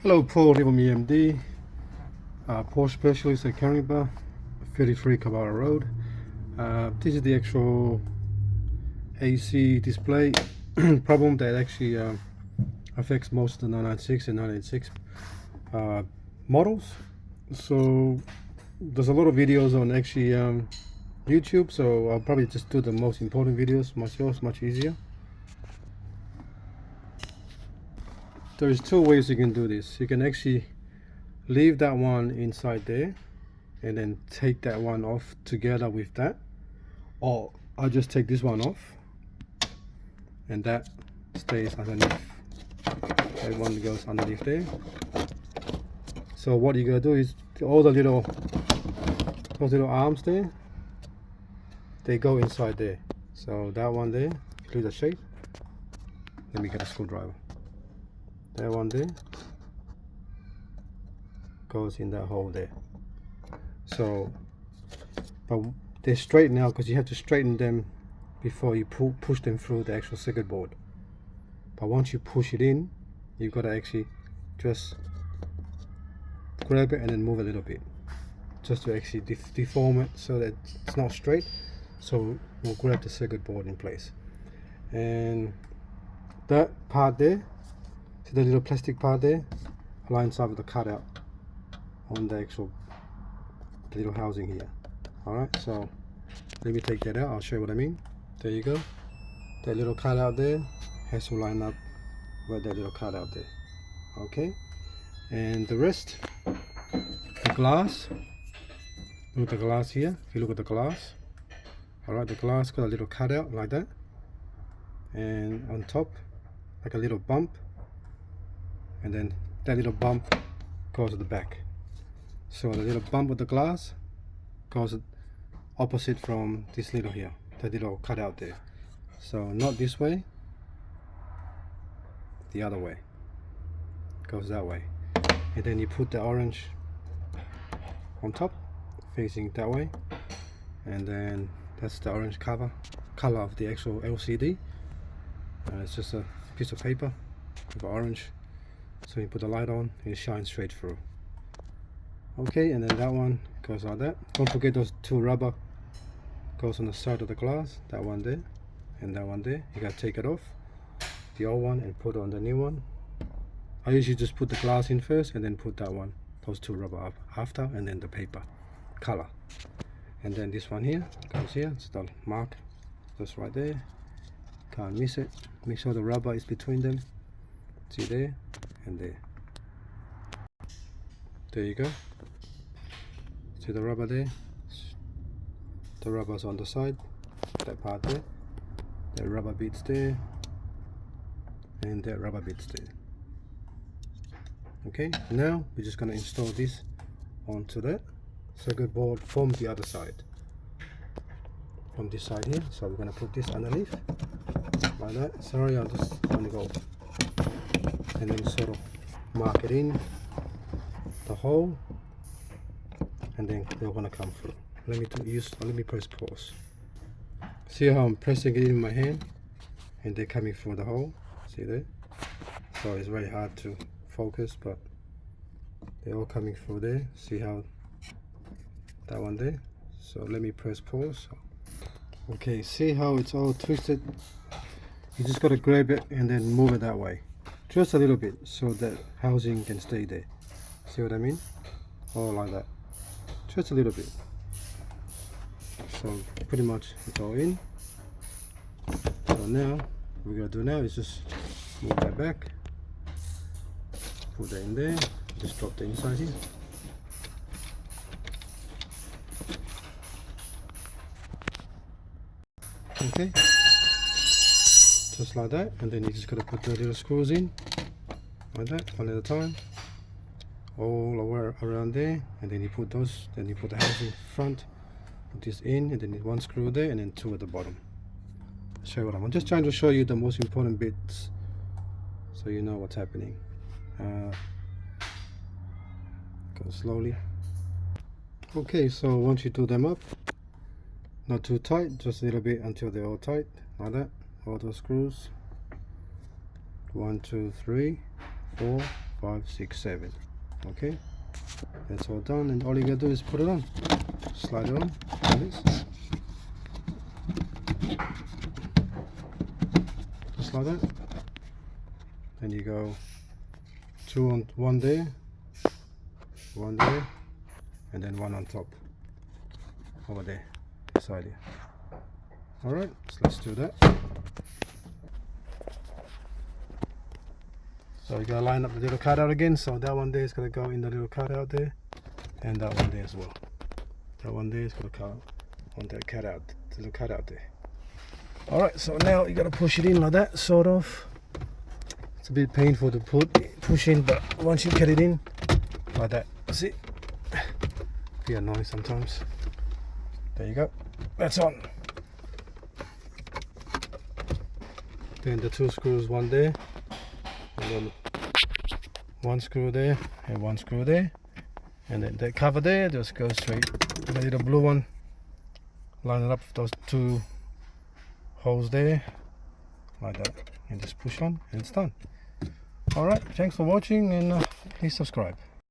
Hello, Paul here from EMD, Porsche specialist at Carringba, 33 Cabara Road. This is the actual AC display problem that actually affects most of the 996 and 986 models. So there's a lot of videos on actually YouTube, so I'll probably just do the most important videos myself, much easier. There's two ways you can do this. You can actually leave that one inside there and then take that one off together with that, or I'll just take this one off and that stays underneath. That one goes underneath there. So what you're gonna do is all the those little arms there, they go inside there. So that one there, do the shape. Let me get a screwdriver. That one there goes in that hole there. So, but they're straight now because you have to straighten them before you push them through the actual circuit board. But once you push it in, you've got to actually just grab it and then move a little bit, just to actually deform it so that it's not straight. So we'll grab the circuit board in place, and that part there, see the little plastic part there, lines up with the cutout on the actual little housing here. Alright, so let me take that out, I'll show you what I mean. There you go. That little cutout there has to line up with that little cutout there. Okay, and the rest, the glass, look at the glass here. If you look at the glass, alright, the glass got a little cutout like that, and on top like a little bump, and then that little bump goes to the back. So the little bump with the glass goes opposite from this little here, that little cutout there. So not this way, the other way, goes that way. And then you put the orange on top, facing that way, and then that's the orange color of the actual LCD. It's just a piece of paper with orange. So you put the light on, it shines straight through. Okay, and then that one goes like that. Don't forget those two rubber goes on the side of the glass, that one there and that one there. You gotta take it off, the old one, and put on the new one. I usually just put the glass in first and then put that one, those two rubber up after, and then the paper color. And then this one here goes here, it's the mark just right there, can't miss it. Make sure the rubber is between them, see there and there. There you go. See the rubber there? The rubber's on the side, that part there. The rubber bits there, and that rubber bits there. Okay, now we're just going to install this onto that circuit board from the other side, from this side here. So we're going to put this underneath like that. Sorry, I'm just going to go and then sort of mark it in the hole, and then they're going to come through. Let me press pause. See how I'm pressing it in my hand and they're coming through the hole, see there? So it's very hard to focus, but they're all coming through there. See how that one there? So let me press pause. Okay, see how it's all twisted? You just got to grab it and then move it that way, just a little bit, so that housing can stay there. See what I mean? All like that, just a little bit. So pretty much it's all in. So now what we're gonna do now is just move that back, put that in there, just drop the inside here. Okay, just like that, and then you just gotta put the little screws in like that, one at a time, all around there, and then you put those, then you put the housing front, put this in, and then one screw there, and then two at the bottom. I'll show you what I'm just trying to show you the most important bits so you know what's happening. Go slowly. Okay, so once you do them up, not too tight, just a little bit until they're all tight like that. All those screws, 1 2 3 4 5, 6, 7. Okay, that's all done, and all you gotta do is put it on. Slide it on like this. Just like that. Then you go one there, and then one on top over there beside you. Alright, so let's do that. So you gotta line up the little cutout again. So that one there is gonna go in the little cutout there, and that one there as well. That one there is gonna go on that cutout, the little cutout there. Alright, so now you gotta push it in like that, sort of. It's a bit painful to push in, but once you get it in like that, see, be annoying sometimes. There you go, that's on. Then the 2 screws, one there, and then 1 screw there, and 1 screw there, and then the cover there just goes straight. The little blue one, line it up with those 2 holes there, like that, and just push on, and it's done. Alright, thanks for watching, and please subscribe.